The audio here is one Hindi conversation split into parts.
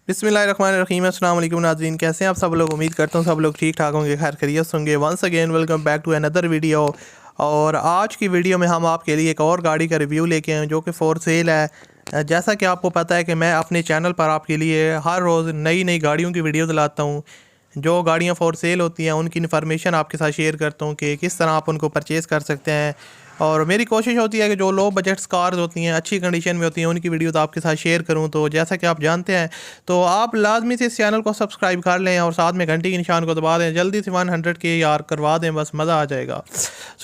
बिस्मिल्लाहिर्रहमानिर्रहीम। अस्सलाम वालेकुम नाज़रीन, कैसे हैं आप सब लोग। उम्मीद करता हूँ सब लोग ठीक ठाक होंगे, खैर खैरियत होंगे। Once again welcome back to another video. और आज की वीडियो में हम आपके लिए एक और गाड़ी का रिव्यू लेके आए हैं जो कि फॉर सेल है। जैसा कि आपको पता है कि मैं अपने चैनल पर आपके लिए हर रोज़ नई नई गाड़ियों की वीडियो लाता हूँ। जो गाड़ियाँ फॉर सेल होती हैं उनकी इन्फॉर्मेशन आपके साथ शेयर करता हूँ कि किस तरह आप उनको परचेज़ कर सकते हैं। और मेरी कोशिश होती है कि जो लो बजट कार्स होती हैं, अच्छी कंडीशन में होती हैं, उनकी वीडियो तो आपके साथ शेयर करूं। तो जैसा कि आप जानते हैं तो आप लाजमी से इस चैनल को सब्सक्राइब कर लें और साथ में घंटी के निशान को दबा दें। जल्दी से 100 के यार करवा दें, बस मज़ा आ जाएगा।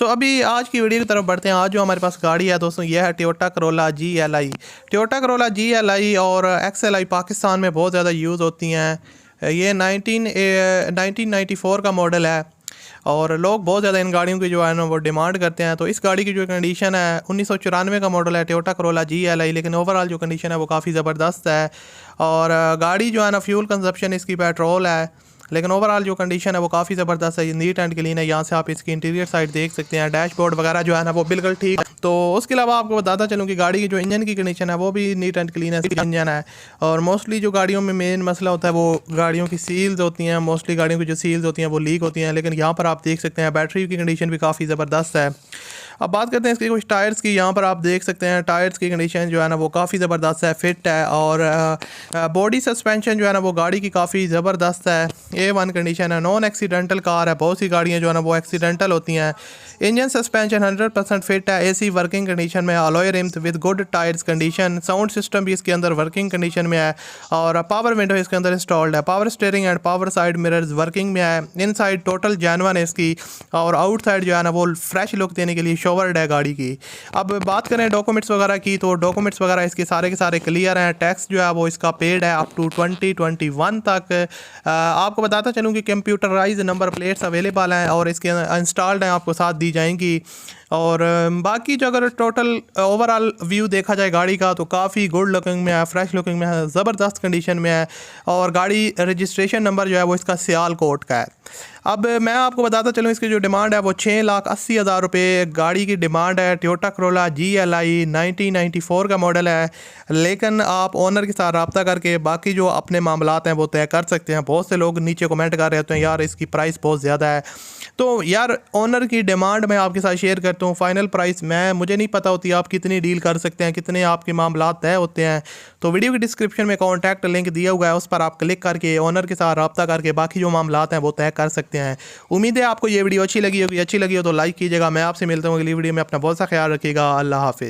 अभी आज की वीडियो की तरफ बढ़ते हैं। आज जो हमारे पास गाड़ी है दोस्तों, यह है Toyota Corolla GLI। Toyota Corolla GLI और XLI पाकिस्तान में बहुत ज़्यादा यूज़ होती हैं। ये 1994 का मॉडल है और लोग बहुत ज़्यादा इन गाड़ियों की जो है ना वो डिमांड करते हैं। तो इस गाड़ी की जो कंडीशन है 1994 का मॉडल है टोयोटा करोला GLI, लेकिन ओवरऑल जो कंडीशन है वो काफ़ी ज़बरदस्त है। और गाड़ी जो है ना फ्यूल कंजप्शन इसकी पेट्रोल है, लेकिन ओवरऑल जो कंडीशन है वो काफ़ी ज़बरदस्त है, नीट एंड क्लीन है। यहाँ से आप इसकी इंटीरियर साइड देख सकते हैं, डैशबोर्ड वगैरह जो है ना वो बिल्कुल ठीक है। तो उसके अलावा आपको बताता चलूँ कि गाड़ी की जो इंजन की कंडीशन है वो भी नीट एंड क्लीन है, इंजन है। और मोस्टली जो गाड़ियों में मेन मसला होता है वो गाड़ियों की सील्स होती हैं। मोस्टली गाड़ियों की जो सील्स होती हैं वो लीक होती हैं, लेकिन यहाँ पर आप देख सकते हैं बैटरी की कंडीशन भी काफ़ी ज़बरदस्त है। अब बात करते हैं इसके कुछ टायर्स की। यहाँ पर आप देख सकते हैं टायर्स की कंडीशन जो है ना वो काफ़ी ज़बरदस्त है, फिट है। और बॉडी सस्पेंशन जो है ना वो गाड़ी की काफ़ी ज़बरदस्त है, A1 कंडीशन है। नॉन एक्सीडेंटल कार है, बहुत सी गाड़ियाँ जो है ना वो एक्सीडेंटल होती हैं। इंजन सस्पेंशन 100% फिट है। AC वर्किंग कंडीशन में, alloy RIMS with good tyres condition. Sound system भी इसके अंदर वर्किंग कंडीशन में है और पावर विंडो इसके अंदर इंस्टॉल्ड है। Power steering and power side mirrors working में है। इन साइड टोटल जेन्युइन है इसकी, और आउट साइड जो है ना वो फ्रेश लुक देने के लिए शोवर्ड है गाड़ी की। अब बात करें डॉक्यूमेंट्स वगैरह की, तो डॉक्यूमेंट्स वगैरह इसके सारे के सारे क्लियर हैं। टैक्स जो है वो इसका पेड है अप टू 2021 तक। आपको बताता चलूँ कि कंप्यूटराइज नंबर प्लेट्स अवेलेबल हैं और इसके इंस्टॉल्ड हैं, आपको साथ दी जाएंगी। और बाकी जो अगर टोटल ओवरऑल व्यू देखा जाए गाड़ी का तो काफ़ी गुड लुकिंग में है, फ्रेश लुकिंग में है, ज़बरदस्त कंडीशन में है। और गाड़ी रजिस्ट्रेशन नंबर जो है वो इसका सियालकोट का है। अब मैं आपको बताता चलूँ इसकी जो डिमांड है वो 6,80,000 रुपये गाड़ी की डिमांड है। टोयोटा करोला GLI 1994 का मॉडल है, लेकिन आप ओनर के साथ रब्ता करके बाकी जो अपने मामलात हैं वो तय कर सकते हैं। बहुत से लोग नीचे कमेंट कर रहे होते हैं यार इसकी प्राइस बहुत ज़्यादा है, तो यार ओनर की डिमांड मैं आपके साथ शेयर करता हूँ। फाइनल प्राइस मुझे नहीं पता होती आप कितनी डील कर सकते हैं, कितने आपके मामला तय होते हैं। तो वीडियो की डिस्क्रिप्शन में कॉन्टैक्ट लिंक दिया हुआ है, उस पर आप क्लिक करके ओनर के साथ रब्ता करके बाकी जो मामला हैं वो तय कर सकते हैं। उम्मीद है आपको ये वीडियो अच्छी लगी होगी। अच्छी लगी हो तो लाइक कीजिएगा। मैं आपसे मिलता हूँ अगली वीडियो में। अपना बहुत सा ख्याल रखिएगा। अल्लाह हाफिज़।